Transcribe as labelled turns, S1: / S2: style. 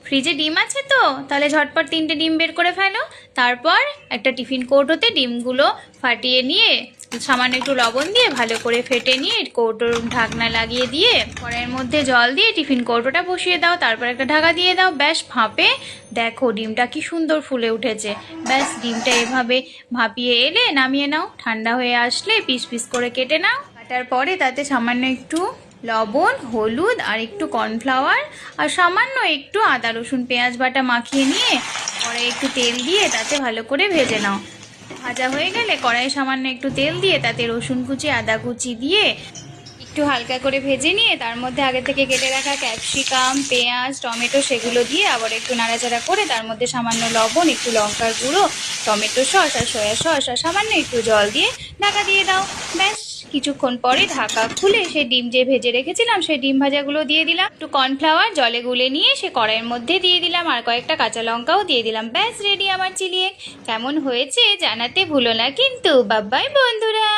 S1: ফ্রিজে ডিম আছে তো? তাহলে ঝটপট 3টে ডিম বের করে ফেলো। তারপর একটা টিফিন কৌটোতে ডিমগুলো ফাটিয়ে নিয়ে সামান্য একটু লবণ দিয়ে ভালো করে ফেটে নিয়ে কৌটোর ঢাকনা লাগিয়ে দিয়ে কড়াইয়ের মধ্যে জল দিয়ে টিফিন কৌটোটা বসিয়ে দাও। তারপর একটা ঢাকা দিয়ে দাও। ব্যাস ভাপে দেখো ডিমটা কি সুন্দর ফুলে উঠেছে। ব্যাস ডিমটা এভাবে ভাপিয়ে এলে নামিয়ে নাও। ঠান্ডা হয়ে আসলে পিস পিস করে কেটে নাও। কাটার পরে তাতে সামান্য একটু লবণ, হলুদ আর একটু কর্নফ্লাওয়ার আর সামান্য একটু আদা রসুন পেঁয়াজ বাটা মাখিয়ে নিয়ে কড়াইয়ে একটু তেল দিয়ে তাতে ভালো করে ভেজে নাও। ভাজা হয়ে গেলে কড়াইয়ে সামান্য একটু তেল দিয়ে তাতে রসুন কুচি আদা কুচি দিয়ে একটু হালকা করে ভেজে নিয়ে তার মধ্যে আগে থেকে কেটে রাখা ক্যাপসিকাম, পেঁয়াজ, টমেটো সেগুলো দিয়ে আবার একটু নাড়াচাড়া করে তার মধ্যে সামান্য লবণ, একটু লঙ্কার গুঁড়ো, টমেটো সস আর সয়া সস আর সামান্য একটু জল দিয়ে ঢাকা দিয়ে দাও। ব্যাস কিছুক্ষণ পরে ঢাকা খুলে সেই ডিম যে ভেজে রেখেছিলাম সেই ডিম ভাজাগুলো দিয়ে দিলাম। একটু কর্নফ্লাওয়ার জলে গুলে নিয়ে সে কড়াইয়ের মধ্যে দিয়ে দিলাম আর কয়েকটা কাঁচা লঙ্কাও দিয়ে দিলাম। ব্যাস রেডি আমার চিলি এগ। কেমন হয়েছে জানাতে ভুলো না কিন্তু। বাই বাই বন্ধুরা।